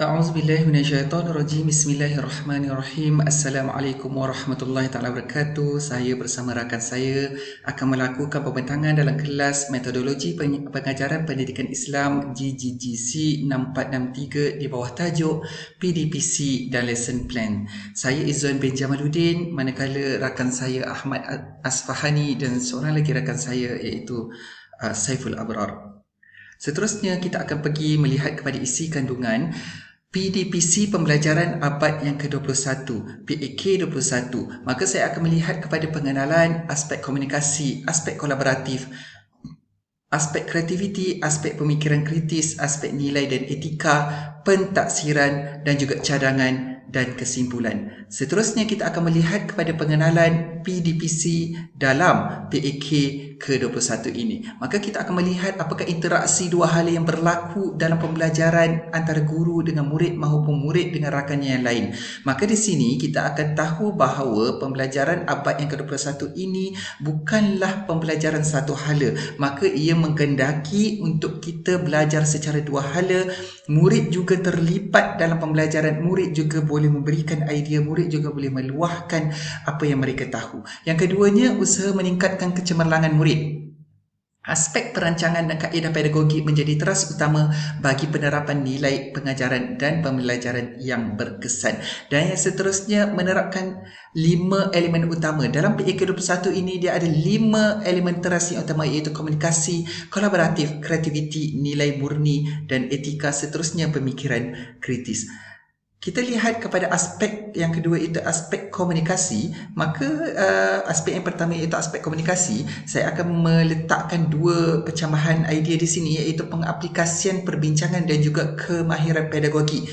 A'udzubillahi minasyaitonirrajim. Bismillahirrahmanirrahim. Assalamualaikum warahmatullahi taala wabarakatuh. Saya bersama rakan saya akan melakukan pembentangan dalam kelas metodologi pengajaran pendidikan Islam GGGC 6463 di bawah tajuk PDPC dan Lesson Plan. Saya Izzuan bin Jamaluddin, manakala rakan saya Ahmad Asfahani dan seorang lagi rakan saya iaitu Saiful Abrar. Seterusnya kita akan pergi melihat kepada isi kandungan PDPC pembelajaran abad yang ke-21, PAK 21. Maka saya akan melihat kepada pengenalan aspek komunikasi, aspek kolaboratif, aspek kreativiti, aspek pemikiran kritis, aspek nilai dan etika, pentaksiran dan juga cadangan dan kesimpulan. Seterusnya kita akan melihat kepada pengenalan PDPC dalam PAK ke-21 ini. Maka kita akan melihat apakah interaksi dua hal yang berlaku dalam pembelajaran antara guru dengan murid maupun murid dengan rakannya yang lain. Maka di sini kita akan tahu bahawa pembelajaran abad yang ke-21 ini bukanlah pembelajaran satu hala. Maka ia menghendaki untuk kita belajar secara dua hala. Murid juga terlibat dalam pembelajaran, murid juga boleh memberikan idea, murid juga boleh meluahkan apa yang mereka tahu. Yang keduanya, usaha meningkatkan kecemerlangan murid. Aspek perancangan dan kaedah pedagogi menjadi teras utama bagi penerapan nilai pengajaran dan pembelajaran yang berkesan. Dan yang seterusnya, menerapkan 5 elemen utama. Dalam PAK21 ini dia ada 5 elemen teras yang utama, iaitu komunikasi, kolaboratif, kreativiti, nilai murni dan etika. Seterusnya pemikiran kritis. Kita lihat kepada aspek yang kedua, itu aspek komunikasi. Maka aspek yang pertama iaitu aspek komunikasi. Saya akan meletakkan dua pecahaman idea di sini, iaitu pengaplikasian perbincangan dan juga kemahiran pedagogi.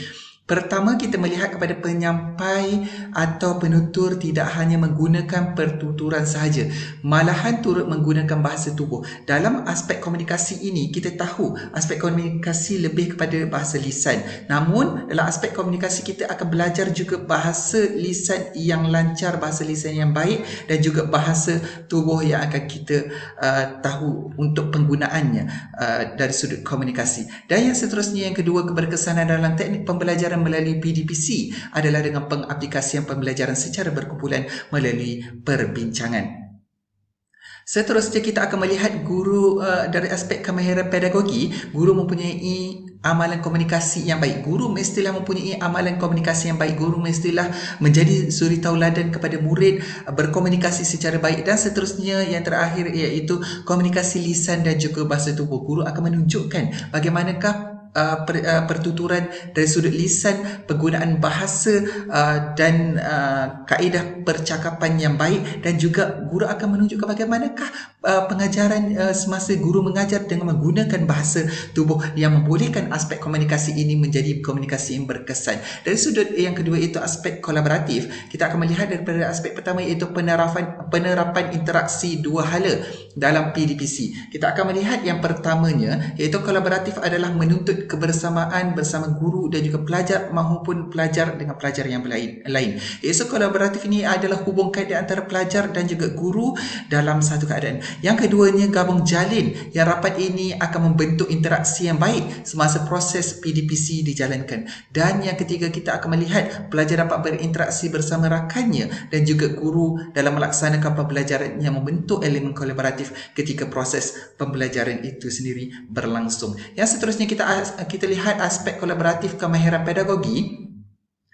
Pertama, kita melihat kepada penyampai atau penutur tidak hanya menggunakan pertuturan sahaja, malahan turut menggunakan bahasa tubuh. Dalam aspek komunikasi ini, kita tahu aspek komunikasi lebih kepada bahasa lisan. Namun, dalam aspek komunikasi kita akan belajar juga bahasa lisan yang lancar, bahasa lisan yang baik dan juga bahasa tubuh yang akan kita tahu untuk penggunaannya dari sudut komunikasi. Dan yang seterusnya, yang kedua, keberkesanan dalam teknik pembelajaran melalui PDPC adalah dengan pengaplikasian pembelajaran secara berkumpulan melalui perbincangan. Seterusnya kita akan melihat guru dari aspek kemahiran pedagogi. Guru mempunyai amalan komunikasi yang baik. Guru mestilah mempunyai amalan komunikasi yang baik. Guru mestilah menjadi suri tauladan kepada murid, berkomunikasi secara baik. Dan seterusnya yang terakhir iaitu komunikasi lisan dan juga bahasa tubuh. Guru akan menunjukkan bagaimanakah pertuturan dari sudut lisan, penggunaan bahasa dan kaedah percakapan yang baik, dan juga guru akan menunjukkan bagaimanakah pengajaran semasa guru mengajar dengan menggunakan bahasa tubuh yang membolehkan aspek komunikasi ini menjadi komunikasi yang berkesan. Dari sudut yang kedua itu aspek kolaboratif, kita akan melihat daripada aspek pertama iaitu penerapan interaksi dua hala dalam PDPC. Kita akan melihat yang pertamanya iaitu kolaboratif adalah menuntut kebersamaan bersama guru dan juga pelajar maupun pelajar dengan pelajar yang lain. Iaitu kolaboratif ini adalah hubung kait di antara pelajar dan juga guru dalam satu keadaan. Yang keduanya, gabung jalin. Yang rapat ini akan membentuk interaksi yang baik semasa proses PDPC dijalankan. Dan yang ketiga, kita akan melihat pelajar dapat berinteraksi bersama rakannya dan juga guru dalam melaksanakan pembelajaran yang membentuk elemen kolaboratif ketika proses pembelajaran itu sendiri berlangsung. Yang seterusnya kita lihat aspek kolaboratif kemahiran pedagogi.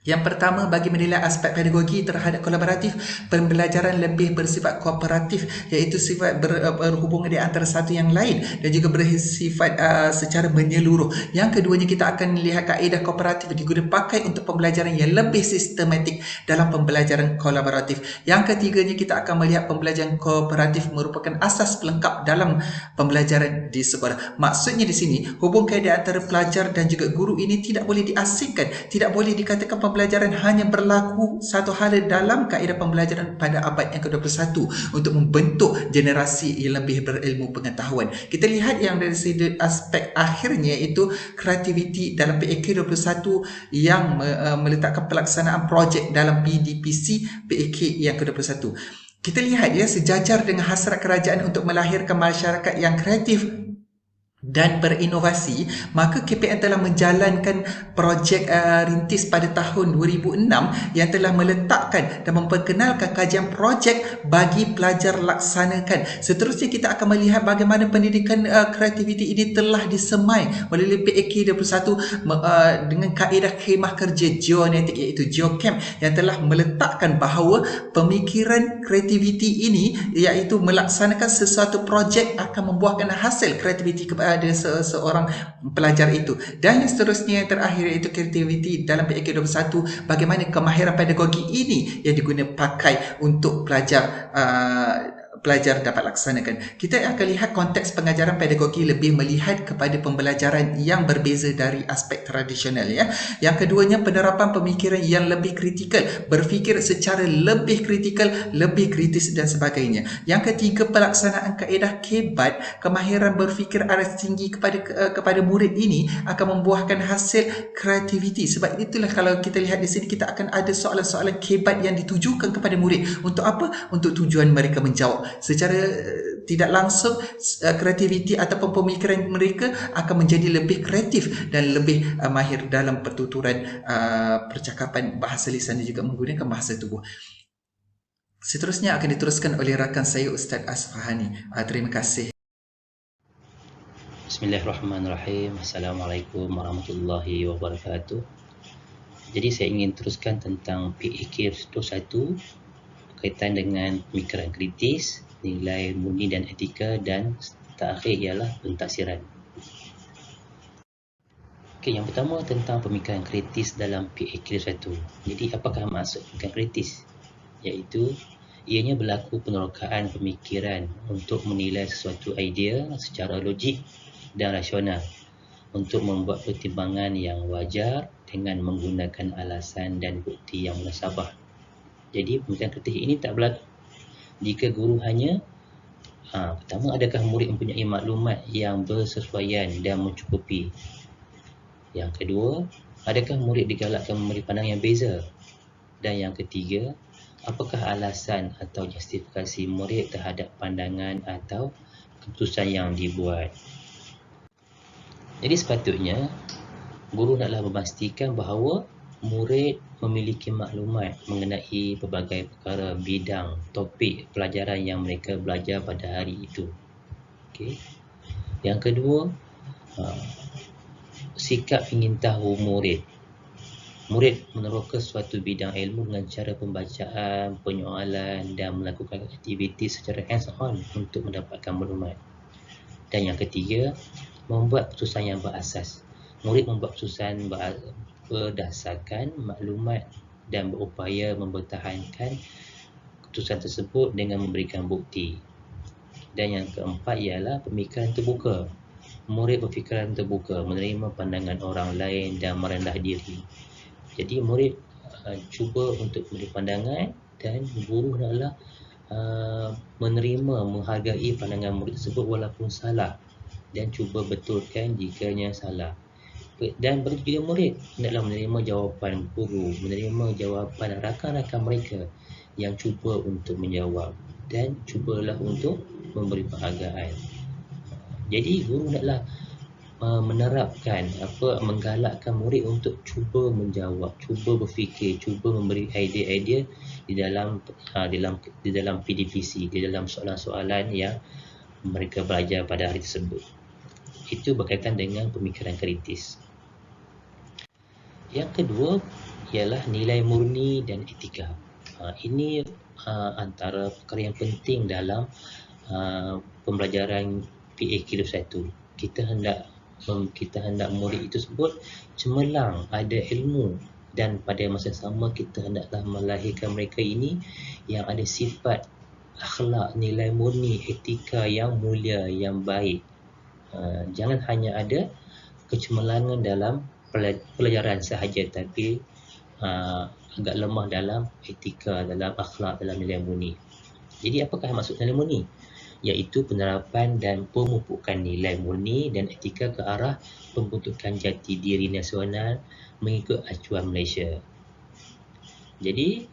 Yang pertama, bagi menilai aspek pedagogi terhadap kolaboratif, pembelajaran lebih bersifat kooperatif, iaitu sifat berhubungan di antara satu yang lain dan juga bersifat secara menyeluruh. Yang keduanya, kita akan melihat kaedah kooperatif digunakan pakai untuk pembelajaran yang lebih sistematik dalam pembelajaran kolaboratif. Yang ketiganya, kita akan melihat pembelajaran kooperatif merupakan asas pelengkap dalam pembelajaran di sekolah. Maksudnya di sini, hubung kait di antara pelajar dan juga guru ini tidak boleh diasingkan, tidak boleh dikatakan pembelajaran hanya berlaku satu hala dalam kaedah pembelajaran pada abad yang ke-21 untuk membentuk generasi yang lebih berilmu pengetahuan. Kita lihat yang dari sudut aspek akhirnya iaitu kreativiti dalam PAK 21 yang meletakkan pelaksanaan projek dalam PDPC PAK yang ke-21. Kita lihat ya, sejajar dengan hasrat kerajaan untuk melahirkan masyarakat yang kreatif dan berinovasi, maka KPM telah menjalankan projek rintis pada tahun 2006 yang telah meletakkan dan memperkenalkan kajian projek bagi pelajar laksanakan. Seterusnya kita akan melihat bagaimana pendidikan kreativiti ini telah disemai melalui PAK 21 dengan kaedah khemah kerja geonetik iaitu geocamp yang telah meletakkan bahawa pemikiran kreativiti ini iaitu melaksanakan sesuatu projek akan membuahkan hasil kreativiti kepada seorang pelajar itu. Dan yang seterusnya yang terakhir iaitu kreativiti dalam PAK 21, bagaimana kemahiran pedagogi ini yang digunakan pakai untuk pelajar dapat laksanakan. Kita akan lihat konteks pengajaran pedagogi lebih melihat kepada pembelajaran yang berbeza dari aspek tradisional ya. Yang keduanya penerapan pemikiran yang lebih kritikal, berfikir secara lebih kritikal, lebih kritis dan sebagainya. Yang ketiga pelaksanaan kaedah KEBAT, kemahiran berfikir aras tinggi kepada murid ini akan membuahkan hasil kreativiti. Sebab itulah kalau kita lihat di sini kita akan ada soalan-soalan KEBAT yang ditujukan kepada murid. Untuk apa? Untuk tujuan mereka menjawab. Secara tidak langsung kreativiti ataupun pemikiran mereka akan menjadi lebih kreatif dan lebih mahir dalam pertuturan percakapan bahasa lisan dan juga menggunakan bahasa tubuh. Seterusnya akan diteruskan oleh rakan saya Ustaz Asfahani. Terima kasih. Bismillahirrahmanirrahim. Assalamualaikum warahmatullahi wabarakatuh. Jadi saya ingin teruskan tentang PAK 21 berkaitan dengan pemikiran kritis, nilai murni dan etika, dan terakhir ialah pentafsiran. Okey, yang pertama tentang pemikiran kritis dalam PAK 21. Jadi apakah maksud pemikiran kritis? Iaitu ianya berlaku penerokaan pemikiran untuk menilai sesuatu idea secara logik dan rasional untuk membuat pertimbangan yang wajar dengan menggunakan alasan dan bukti yang munasabah. Jadi pemikiran kritis ini tak berlaku jika guru hanya pertama, adakah murid mempunyai maklumat yang bersesuaian dan mencukupi? Yang kedua, adakah murid digalakkan memberi pandangan yang beza? Dan yang ketiga, apakah alasan atau justifikasi murid terhadap pandangan atau keputusan yang dibuat? Jadi sepatutnya guru naklah memastikan bahawa murid memiliki maklumat mengenai pelbagai perkara bidang topik pelajaran yang mereka belajar pada hari itu. Okey. Yang kedua, sikap ingin tahu murid. Murid meneroka suatu bidang ilmu dengan cara pembacaan, penyoalan dan melakukan aktiviti secara hands-on untuk mendapatkan maklumat. Dan yang ketiga, membuat keputusan yang berasas. Murid membuat keputusan berdasarkan maklumat dan berupaya mempertahankan keputusan tersebut dengan memberikan bukti. Dan yang keempat ialah pemikiran terbuka. Murid berfikiran terbuka, menerima pandangan orang lain dan merendah diri. Jadi murid cuba untuk memberi pandangan dan guru adalah menerima, menghargai pandangan murid tersebut walaupun salah dan cuba betulkan jikanya salah. Dan begitu juga murid hendaklah menerima jawapan guru, menerima jawapan rakan-rakan mereka yang cuba untuk menjawab dan cubalah untuk memberi penghargaan. Jadi guru hendaklah menerapkan menggalakkan murid untuk cuba menjawab, cuba berfikir, cuba memberi idea-idea di dalam PDPC, di dalam soalan-soalan yang mereka belajar pada hari tersebut. Itu berkaitan dengan pemikiran kritis. Yang kedua ialah nilai murni dan etika. Ini antara perkara yang penting dalam pembelajaran PAK 21. Kita hendak murid itu sebut cemerlang, ada ilmu, dan pada masa sama kita hendaklah melahirkan mereka ini yang ada sifat akhlak, nilai murni, etika yang mulia, yang baik. Jangan hanya ada kecemerlangan dalam pelajaran sahaja, tapi agak lemah dalam etika, dalam akhlak, dalam nilai murni. Jadi apakah maksud nilai murni? Iaitu penerapan dan pemupukan nilai murni dan etika ke arah pembentukan jati diri nasional mengikut acuan Malaysia. Jadi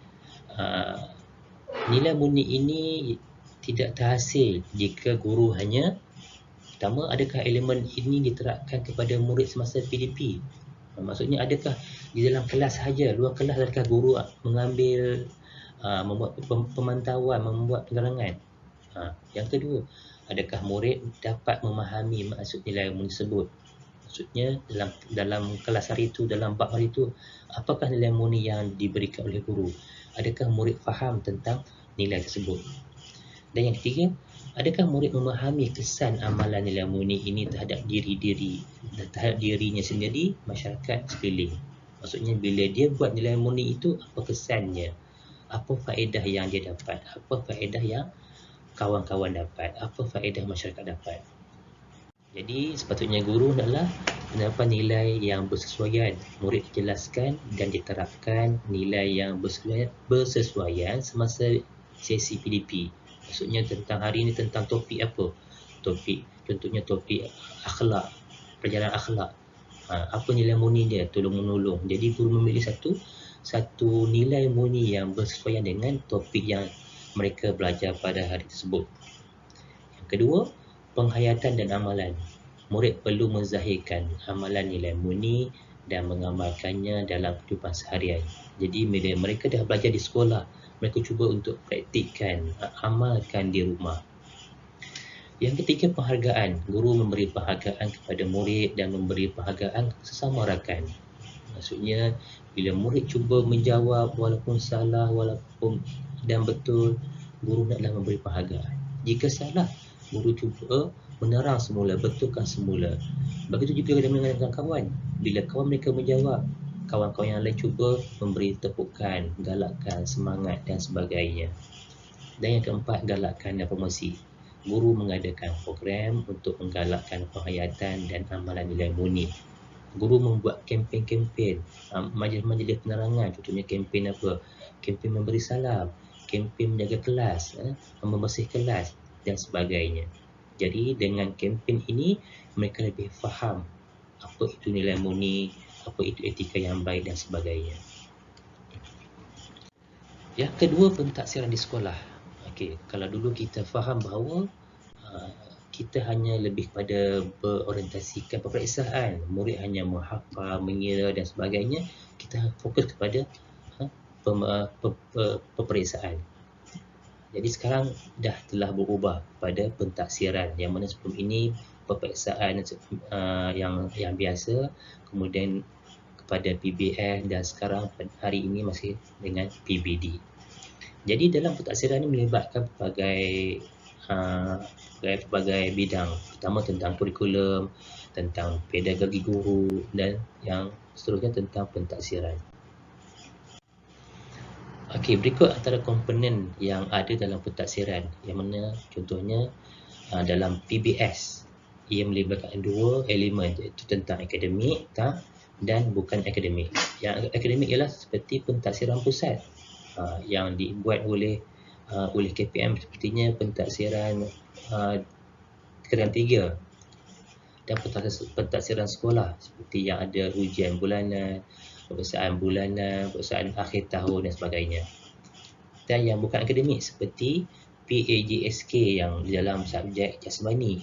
nilai murni ini tidak terhasil jika guru hanya Pertama, adakah elemen ini diterapkan kepada murid semasa PDP? Maksudnya adakah di dalam kelas sahaja, luar kelas adakah guru mengambil membuat pemantauan, membuat penerangan? Yang kedua, adakah murid dapat memahami maksud nilai tersebut? Maksudnya dalam kelas hari itu, dalam bab hari itu, apakah nilai murni yang diberikan oleh guru? Adakah murid faham tentang nilai tersebut? Dan yang ketiga, adakah murid memahami kesan amalan nilai murni ini terhadap terhadap dirinya sendiri, masyarakat sekeliling? Maksudnya bila dia buat nilai murni itu, apa kesannya? Apa faedah yang dia dapat? Apa faedah yang kawan-kawan dapat? Apa faedah masyarakat dapat? Jadi sepatutnya guru adalah penerapan nilai yang bersesuaian. Murid dijelaskan dan diterapkan nilai yang bersesuaian semasa sesi PDP. Maksudnya tentang hari ini tentang topik apa? Contohnya topik akhlak, pelajaran akhlak. Apa nilai murni dia? Tolong-menolong. Jadi guru memilih satu nilai murni yang bersesuaian dengan topik yang mereka belajar pada hari tersebut. Yang kedua, penghayatan dan amalan. Murid perlu menzahirkan amalan nilai murni dan mengamalkannya dalam kehidupan seharian. Jadi bila mereka dah belajar di sekolah, mereka cuba untuk praktikkan, amalkan di rumah. Yang ketiga, penghargaan. Guru memberi penghargaan kepada murid dan memberi penghargaan kepada sesama rakan. Maksudnya bila murid cuba menjawab walaupun salah, walaupun dan betul, guru naklah memberi penghargaan. Jika salah, guru cuba menerang semula, betulkan semula. Begitu juga dengan kawan. Bila kawan mereka menjawab, kawan-kawan yang lain cuba memberi tepukan, galakkan, semangat dan sebagainya. Dan yang keempat, galakkan dan promosi. Guru mengadakan program untuk menggalakkan penghayatan dan amalan nilai murni. Guru membuat kempen-kempen, majlis-majlis penerangan, contohnya kempen apa? Kempen memberi salam, kempen menjaga kelas, membersih kelas dan sebagainya. Jadi dengan kempen ini mereka lebih faham apa itu nilai murni, apa itu etika yang baik dan sebagainya. Yang kedua, pentaksiran di sekolah. Okey, kalau dulu kita faham bahawa kita hanya lebih pada berorientasikan peperiksaan, murid hanya menghafal, mengira dan sebagainya, kita fokus kepada peperiksaan. Jadi sekarang telah berubah pada pentaksiran, yang mana sebelum ini peperiksaan yang biasa, kemudian kepada PBS dan sekarang hari ini masih dengan PBD. Jadi dalam pentaksiran ini melibatkan pelbagai bidang, pertama tentang kurikulum, tentang pedagogi guru dan yang seterusnya tentang pentaksiran. Okey, berikut antara komponen yang ada dalam pentaksiran, yang mana contohnya dalam PBS ia melibatkan dua elemen, iaitu tentang akademik dan bukan akademik. Yang akademik ialah seperti pentaksiran pusat yang dibuat oleh KPM, sepertinya pentaksiran Kedan 3 dan pentaksiran sekolah seperti yang ada ujian bulanan, peperiksaan bulanan, peperiksaan akhir tahun dan sebagainya. Dan yang bukan akademik seperti PAJSK yang di dalam subjek jasmani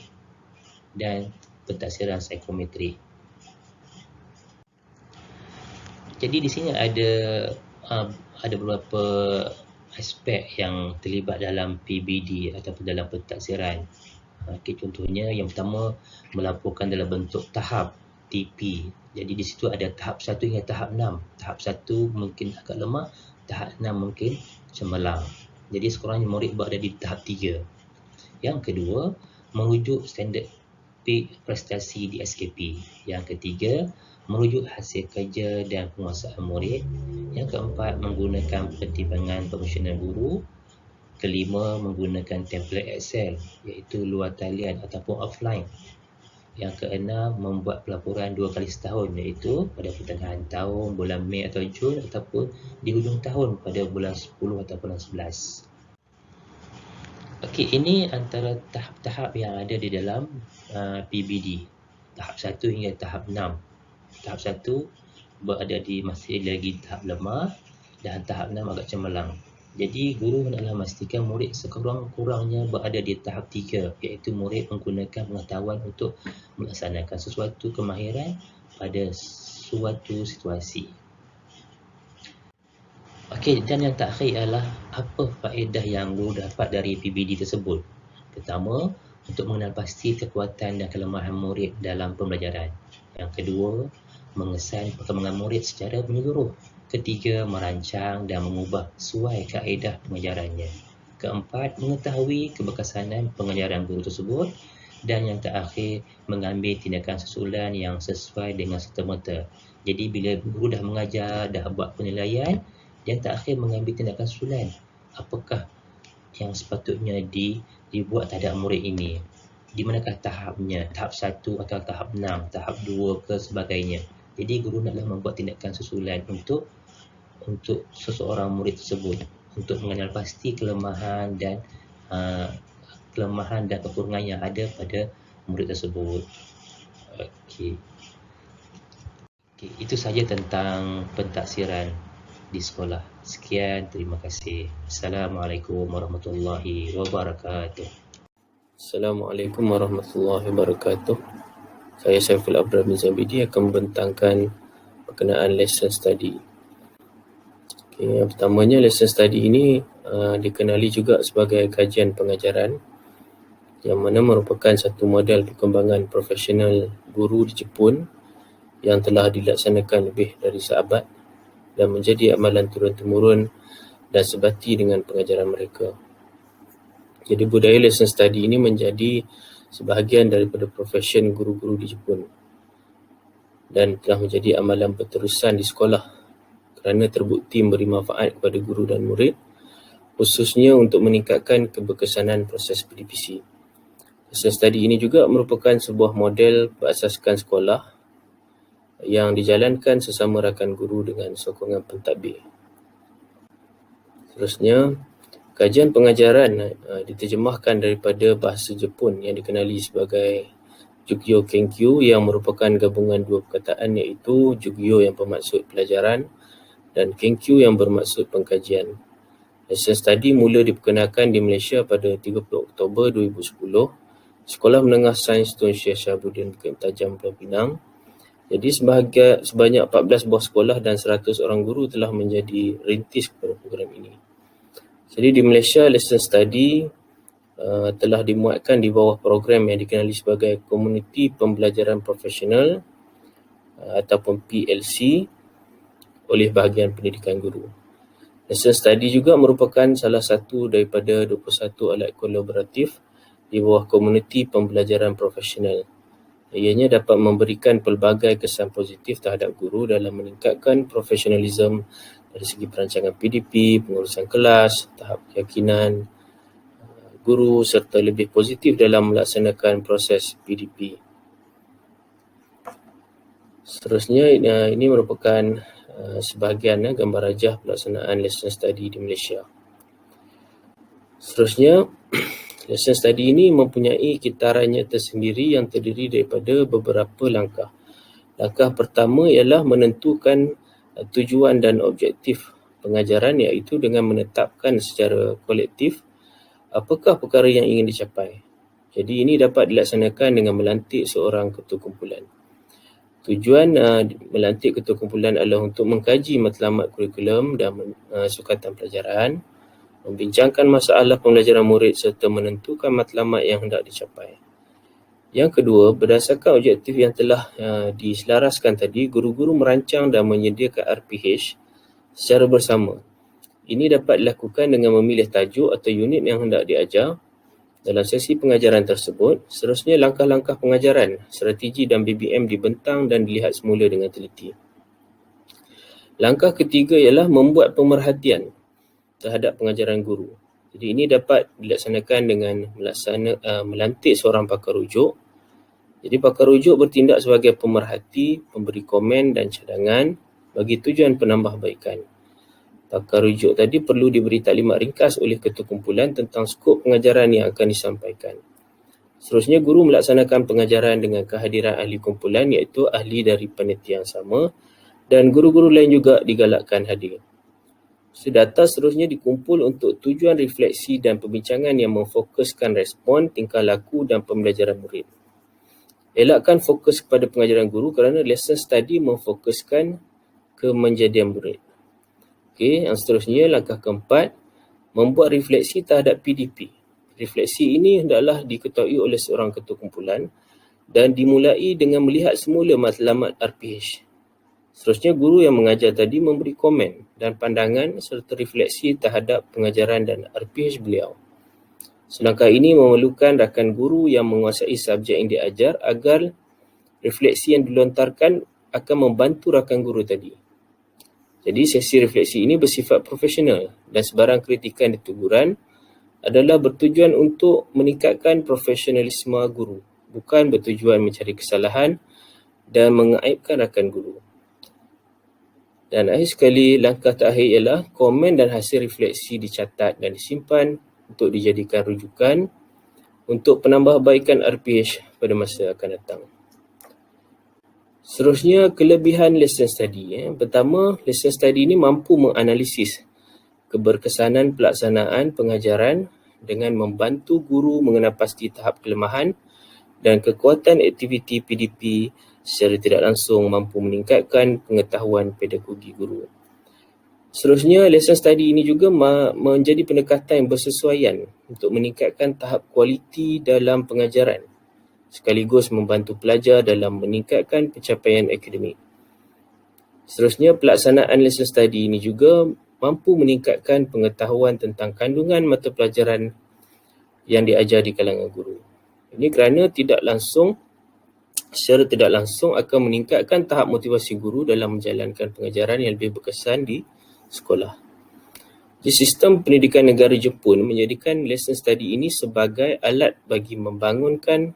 dan pentaksiran psikometrik. Jadi di sini ada beberapa aspek yang terlibat dalam PBD ataupun dalam pentaksiran. Contohnya yang pertama, melaporkan dalam bentuk tahap TP. Jadi di situ ada tahap 1 hingga tahap 6. Tahap 1 mungkin agak lemah, tahap 6 mungkin cemerlang. Jadi sekurang-kurangnya murid berada di tahap 3. Yang kedua, merujuk standard peak prestasi di SKP. Yang ketiga, merujuk hasil kerja dan penguasaan murid. Yang keempat, menggunakan pertimbangan profesional guru. Kelima, menggunakan template Excel, iaitu luar talian ataupun offline. Yang keenam, membuat pelaporan 2 kali setahun, iaitu pada pertengahan tahun, bulan Mei atau Jun, ataupun di hujung tahun pada bulan 10 atau bulan 11. Okey, ini antara tahap-tahap yang ada di dalam PBD. Tahap 1 hingga tahap 6. Tahap 1 masih lagi tahap lemah dan tahap 6 agak cemerlang. Jadi guru hendaklah memastikan murid sekurang-kurangnya berada di tahap 3, iaitu murid menggunakan pengetahuan untuk melaksanakan sesuatu kemahiran pada suatu situasi. Okey, dan yang terakhir ialah apa faedah yang guru dapat dari PBD tersebut. Pertama, untuk mengenal pasti kekuatan dan kelemahan murid dalam pembelajaran. Yang kedua, mengesan perkembangan murid secara menyeluruh. Ketiga, merancang dan mengubah sesuai kaedah pengajarannya. Keempat, mengetahui keberkesanan pengajaran guru tersebut. Dan yang terakhir, mengambil tindakan susulan yang sesuai dengan serta-merta. Jadi bila guru dah mengajar, dah buat penilaian, dan terakhir mengambil tindakan susulan. Apakah yang sepatutnya dibuat terhadap murid ini? Di manakah tahapnya? Tahap 1 atau tahap 6, tahap 2 ke sebagainya. Jadi guru naklah membuat tindakan susulan untuk seseorang murid tersebut, untuk mengenal pasti kelemahan dan kekurangan yang ada pada murid tersebut. Okey. Itu saja tentang pentaksiran di sekolah. Sekian, terima kasih. Assalamualaikum warahmatullahi wabarakatuh. Assalamualaikum warahmatullahi wabarakatuh. Saya Saiful Abrar bin Zabidi akan membentangkan berkenaan lesson study. Yang pertamanya, lesson study ini dikenali juga sebagai kajian pengajaran yang mana merupakan satu model perkembangan profesional guru di Jepun yang telah dilaksanakan lebih dari seabad dan menjadi amalan turun-temurun dan sebati dengan pengajaran mereka. Jadi budaya lesson study ini menjadi sebahagian daripada profesion guru-guru di Jepun dan telah menjadi amalan berterusan di sekolah kerana terbukti memberi manfaat kepada guru dan murid, khususnya untuk meningkatkan keberkesanan proses PDPC. Lesson study ini juga merupakan sebuah model berasaskan sekolah yang dijalankan sesama rakan guru dengan sokongan pentadbir. Seterusnya, kajian pengajaran diterjemahkan daripada bahasa Jepun yang dikenali sebagai Jugyo Kenkyu yang merupakan gabungan dua perkataan iaitu Jugyo yang bermaksud pelajaran dan Kenkyu yang bermaksud pengkajian. Lesson study mula diperkenalkan di Malaysia pada 30 Oktober 2010, Sekolah Menengah Sains Tun Syekh Shahabuddin Bukit Tajam, Pulau Pinang. Jadi sebanyak 14 buah sekolah dan 100 orang guru telah menjadi rintis kepada program ini. Jadi di Malaysia, lesson study telah dimuatkan di bawah program yang dikenali sebagai Komuniti Pembelajaran Profesional ataupun PLC oleh bahagian pendidikan guru. Lesson study juga merupakan salah satu daripada 21 alat kolaboratif di bawah Komuniti Pembelajaran Profesional. Ianya dapat memberikan pelbagai kesan positif terhadap guru dalam meningkatkan profesionalisme dari segi perancangan PDP, pengurusan kelas, tahap keyakinan guru serta lebih positif dalam melaksanakan proses PDP. Seterusnya, ini merupakan sebahagian gambar rajah pelaksanaan lesson study di Malaysia. Seterusnya, lesson study ini mempunyai kitarannya tersendiri yang terdiri daripada beberapa langkah. Langkah pertama ialah menentukan tujuan dan objektif pengajaran iaitu dengan menetapkan secara kolektif apakah perkara yang ingin dicapai. Jadi ini dapat dilaksanakan dengan melantik seorang ketua kumpulan. Tujuan melantik ketua kumpulan adalah untuk mengkaji matlamat kurikulum dan sukatan pelajaran, membincangkan masalah pembelajaran murid serta menentukan matlamat yang hendak dicapai. Yang kedua, berdasarkan objektif yang telah diselaraskan tadi, guru-guru merancang dan menyediakan RPH secara bersama. Ini dapat dilakukan dengan memilih tajuk atau unit yang hendak diajar dalam sesi pengajaran tersebut. Seterusnya, langkah-langkah pengajaran, strategi dan BBM dibentang dan dilihat semula dengan teliti. Langkah ketiga ialah membuat pemerhatian terhadap pengajaran guru. Jadi ini dapat dilaksanakan dengan melantik seorang pakar rujuk. Jadi pakar rujuk bertindak sebagai pemerhati, pemberi komen dan cadangan bagi tujuan penambahbaikan. Pakar rujuk tadi perlu diberi taklimat ringkas oleh ketua kumpulan tentang skop pengajaran yang akan disampaikan. Seterusnya, guru melaksanakan pengajaran dengan kehadiran ahli kumpulan iaitu ahli dari panitia yang sama dan guru-guru lain juga digalakkan hadir. Data seterusnya dikumpul untuk tujuan refleksi dan perbincangan yang memfokuskan respon, tingkah laku dan pembelajaran murid. Elakkan fokus kepada pengajaran guru kerana lesson study memfokuskan kemenjadian murid. Okey, yang seterusnya langkah keempat, membuat refleksi terhadap PDP. Refleksi ini hendaklah diketahui oleh seorang ketua kumpulan dan dimulai dengan melihat semula matlamat RPH. Seterusnya, guru yang mengajar tadi memberi komen dan pandangan serta refleksi terhadap pengajaran dan RPH beliau. Selangkah ini memerlukan rakan guru yang menguasai subjek yang diajar agar refleksi yang dilontarkan akan membantu rakan guru tadi. Jadi, sesi refleksi ini bersifat profesional dan sebarang kritikan dan teguran adalah bertujuan untuk meningkatkan profesionalisme guru, bukan bertujuan mencari kesalahan dan mengaibkan rakan guru. Dan akhir sekali, langkah terakhir ialah komen dan hasil refleksi dicatat dan disimpan untuk dijadikan rujukan untuk penambahbaikan RPH pada masa akan datang. Seterusnya, kelebihan lesson study. Pertama, lesson study ini mampu menganalisis keberkesanan pelaksanaan pengajaran dengan membantu guru mengenal pasti tahap kelemahan dan kekuatan aktiviti PDP secara tidak langsung mampu meningkatkan pengetahuan pedagogi guru. Seterusnya, lesson study ini juga menjadi pendekatan yang bersesuaian untuk meningkatkan tahap kualiti dalam pengajaran sekaligus membantu pelajar dalam meningkatkan pencapaian akademik. Seterusnya, pelaksanaan lesson study ini juga mampu meningkatkan pengetahuan tentang kandungan mata pelajaran yang diajar di kalangan guru. Ini kerana secara tidak langsung akan meningkatkan tahap motivasi guru dalam menjalankan pengajaran yang lebih berkesan di sekolah. Di sistem pendidikan negara Jepun menjadikan lesson study ini sebagai alat bagi membangunkan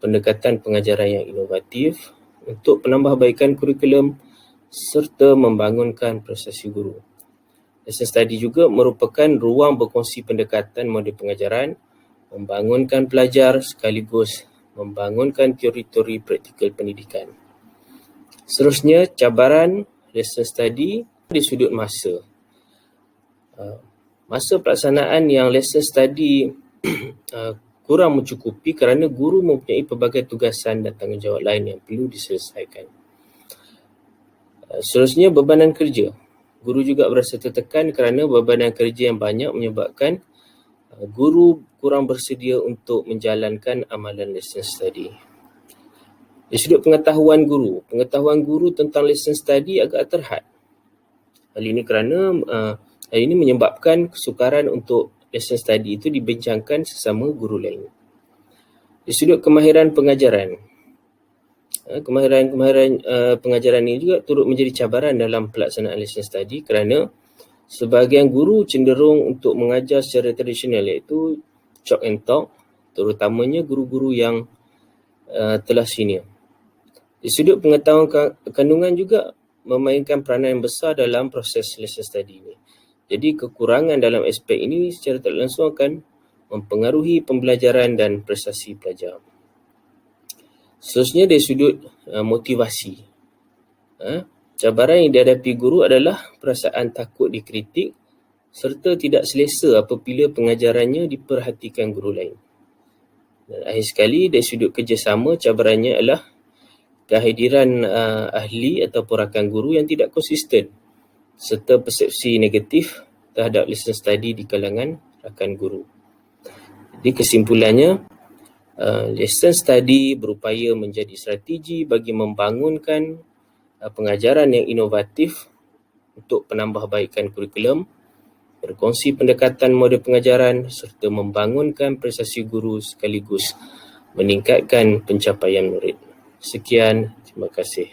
pendekatan pengajaran yang inovatif untuk penambahbaikan kurikulum serta membangunkan prestasi guru. Lesson study juga merupakan ruang berkongsi pendekatan model pengajaran, membangunkan pelajar sekaligus membangunkan teori-teori praktikal pendidikan. Seterusnya, cabaran lesson study di sudut masa. Masa pelaksanaan yang lesson study kurang mencukupi kerana guru mempunyai pelbagai tugasan dan tanggungjawab lain yang perlu diselesaikan. Seterusnya, bebanan kerja. Guru juga berasa tertekan kerana bebanan kerja yang banyak menyebabkan guru kurang bersedia untuk menjalankan amalan lesson study. Dari sudut pengetahuan guru tentang lesson study agak terhad. Hal ini menyebabkan kesukaran untuk lesson study itu dibincangkan sesama guru lain. Dari sudut kemahiran pengajaran, kemahiran pengajaran ini juga turut menjadi cabaran dalam pelaksanaan lesson study kerana sebahagian guru cenderung untuk mengajar secara tradisional iaitu chalk and talk, terutamanya guru-guru yang telah senior. Di sudut pengetahuan kandungan juga memainkan peranan yang besar dalam proses lesson study ini. Jadi kekurangan dalam aspek ini secara tak langsung akan mempengaruhi pembelajaran dan prestasi pelajar. Seterusnya, dari sudut motivasi. Cabaran yang dihadapi guru adalah perasaan takut dikritik serta tidak selesa apabila pengajarannya diperhatikan guru lain. Dan akhir sekali, dari sudut kerjasama, cabarannya adalah kehadiran ahli atau rakan guru yang tidak konsisten serta persepsi negatif terhadap lesson study di kalangan rakan guru. Jadi kesimpulannya, lesson study berupaya menjadi strategi bagi membangunkan pengajaran yang inovatif untuk penambahbaikan kurikulum, berkongsi pendekatan model pengajaran serta membangunkan prestasi guru sekaligus meningkatkan pencapaian murid. Sekian, terima kasih.